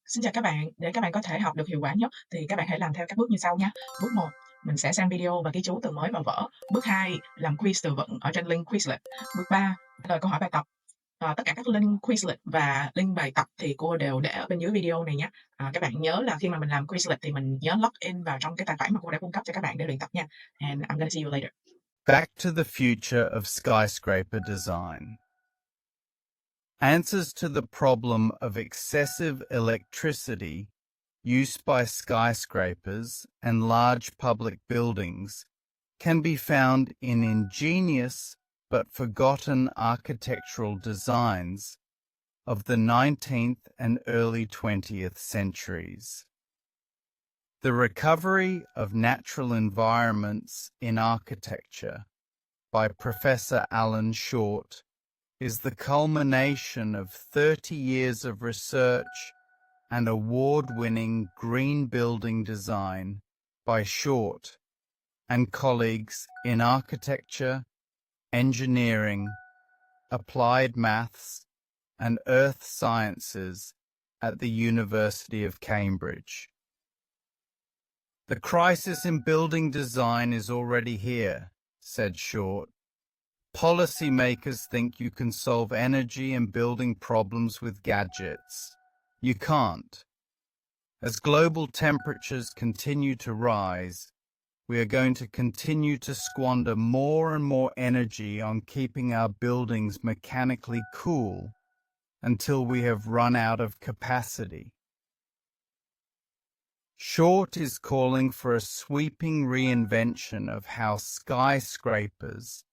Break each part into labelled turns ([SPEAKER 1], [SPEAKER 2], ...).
[SPEAKER 1] Xin chào các bạn, để các bạn có thể học được hiệu quả nhất thì các bạn hãy làm theo các bước như sau nha. Bước 1, mình sẽ xem video và ghi chú từ mới vào vở. Bước 2, làm quiz từ vựng ở trên link Quizlet. Bước 3, trả lời câu hỏi bài tập. Tất cả các link Quizlet và link bài tập thì cô đều để ở bên dưới video này nhé. Các bạn nhớ là khi mà mình làm Quizlet thì mình nhớ log in vào trong cái tài khoản mà cô đã cung cấp cho các bạn để luyện tập nha. And I'm gonna see you later.
[SPEAKER 2] Back to the future of skyscraper design. Answers to the problem of excessive electricity used by skyscrapers and large public buildings can be found in ingenious but forgotten architectural designs of the 19th and early 20th centuries. The recovery of natural environments in architecture by Professor Alan Short is the culmination of 30 years of research and award-winning green building design by Short and colleagues in architecture, engineering, applied maths, and earth sciences at the University of Cambridge. The crisis in building design is already here, said Short. Policymakers think you can solve energy and building problems with gadgets. You can't. As global temperatures continue to rise, we are going to continue to squander more and more energy on keeping our buildings mechanically cool until we have run out of capacity. Short is calling for a sweeping reinvention of how skyscrapers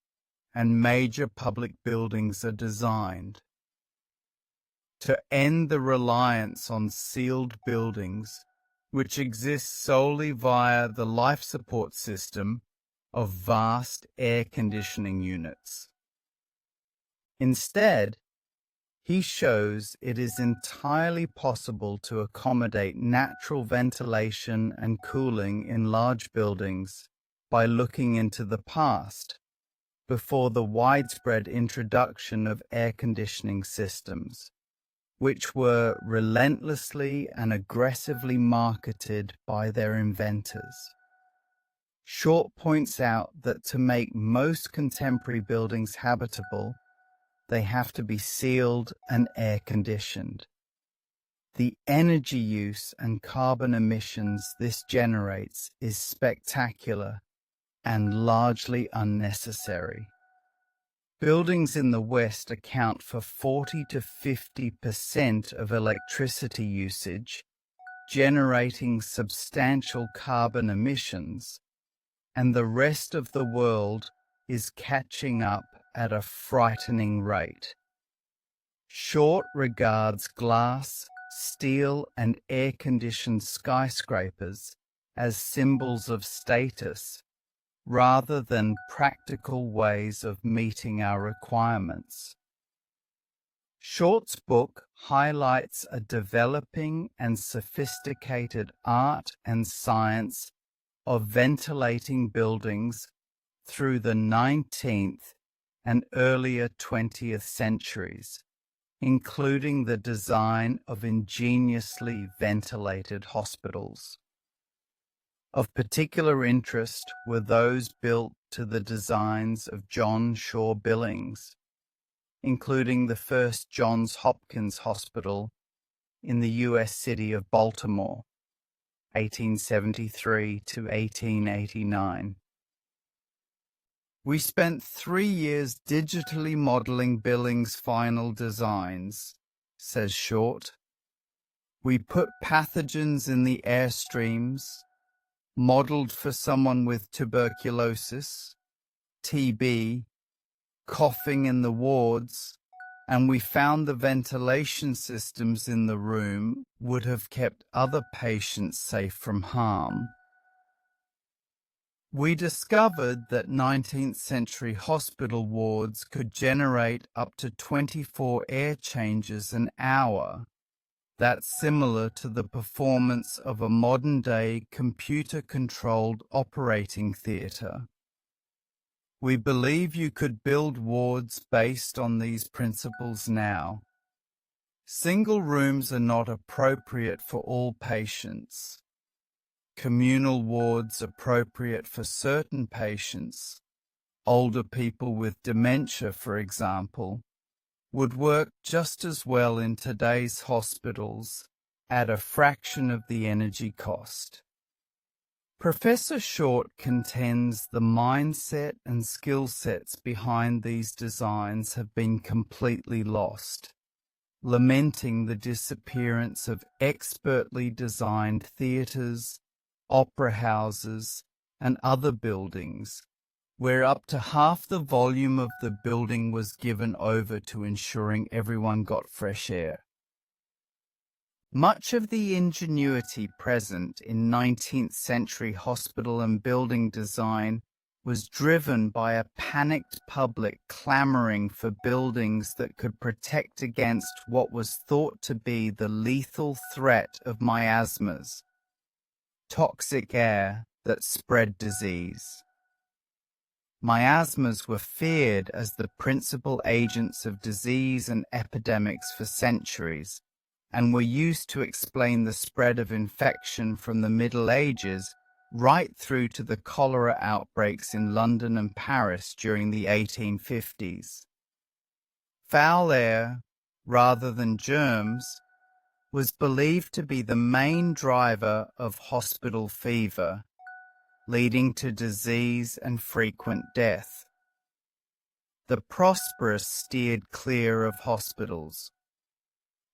[SPEAKER 2] and major public buildings are designed, to end the reliance on sealed buildings, which exist solely via the life support system of vast air conditioning units. Instead, he shows it is entirely possible to accommodate natural ventilation and cooling in large buildings by looking into the past, before the widespread introduction of air conditioning systems, which were relentlessly and aggressively marketed by their inventors. Short points out that to make most contemporary buildings habitable, they have to be sealed and air-conditioned. The energy use and carbon emissions this generates is spectacular and largely unnecessary. Buildings in the West account for 40 to 50% of electricity usage, generating substantial carbon emissions, and the rest of the world is catching up at a frightening rate. Short regards glass, steel, and air-conditioned skyscrapers as symbols of status, rather than practical ways of meeting our requirements. Short's book highlights a developing and sophisticated art and science of ventilating buildings through the 19th and earlier 20th centuries, including the design of ingeniously ventilated hospitals. Of particular interest were those built to the designs of John Shaw Billings, including the first Johns Hopkins Hospital in the U.S. city of Baltimore, 1873 to 1889. We spent 3 years digitally modeling Billings' final designs, says Short. We put pathogens in the airstreams, modeled for someone with tuberculosis, TB, coughing in the wards, and we found the ventilation systems in the room would have kept other patients safe from harm. We discovered that 19th century hospital wards could generate up to 24 air changes an hour. That's similar to the performance of a modern-day computer-controlled operating theatre. We believe you could build wards based on these principles now. Single rooms are not appropriate for all patients. Communal wards appropriate for certain patients, older people with dementia, for example, would work just as well in today's hospitals at a fraction of the energy cost. Professor Short contends the mindset and skill sets behind these designs have been completely lost, lamenting the disappearance of expertly designed theatres, opera houses, and other buildings, where up to half the volume of the building was given over to ensuring everyone got fresh air. Much of the ingenuity present in 19th century hospital and building design was driven by a panicked public clamoring for buildings that could protect against what was thought to be the lethal threat of miasmas, toxic air that spread disease. Miasmas were feared as the principal agents of disease and epidemics for centuries, and were used to explain the spread of infection from the Middle Ages right through to the cholera outbreaks in London and Paris during the 1850s. Foul air, rather than germs, was believed to be the main driver of hospital fever, leading to disease and frequent death. The prosperous steered clear of hospitals.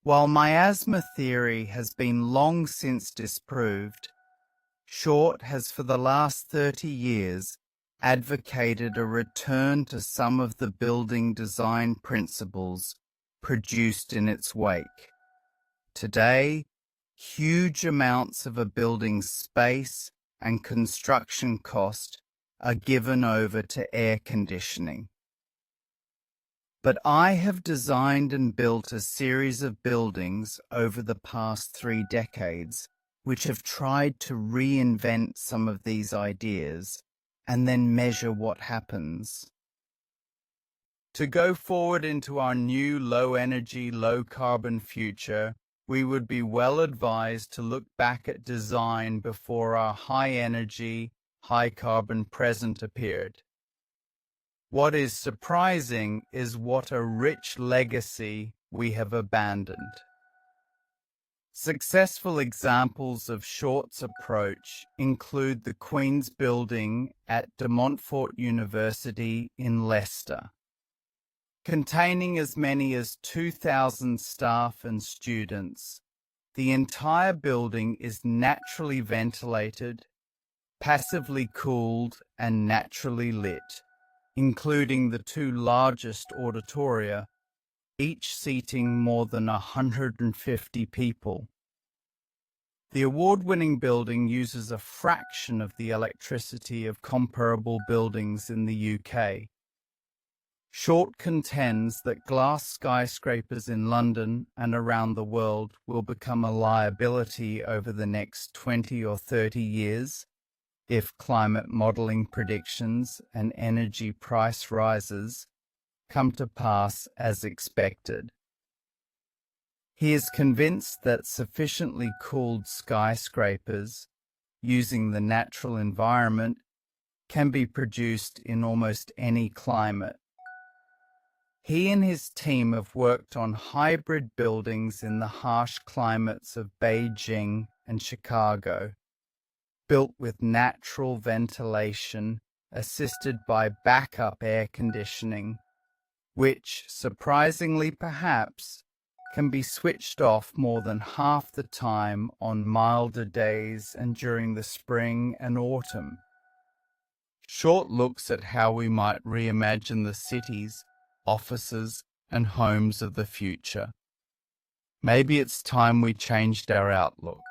[SPEAKER 2] While miasma theory has been long since disproved, Short has for the last 30 years advocated a return to some of the building design principles produced in its wake. Today, huge amounts of a building's space and construction cost are given over to air conditioning. But I have designed and built a series of buildings over the past 3 decades which have tried to reinvent some of these ideas and then measure what happens. To go forward into our new low-energy, low-carbon future, we would be well advised to look back at design before our high-energy, high-carbon present appeared. What is surprising is what a rich legacy we have abandoned. Successful examples of Short's approach include the Queen's Building at De Montfort University in Leicester, containing as many as 2,000 staff and students. The entire building is naturally ventilated, passively cooled, and naturally lit, including the 2 largest auditoria, each seating more than 150 people. The award-winning building uses a fraction of the electricity of comparable buildings in the UK. Short contends that glass skyscrapers in London and around the world will become a liability over the next 20 or 30 years if climate modeling predictions and energy price rises come to pass as expected. He is convinced that sufficiently cooled skyscrapers, using the natural environment, can be produced in almost any climate. He and his team have worked on hybrid buildings in the harsh climates of Beijing and Chicago, built with natural ventilation assisted by backup air conditioning, which, surprisingly perhaps, can be switched off more than half the time on milder days and during the spring and autumn. Short looks at how we might reimagine the cities, offices, and homes of the future. Maybe it's time we changed our outlook.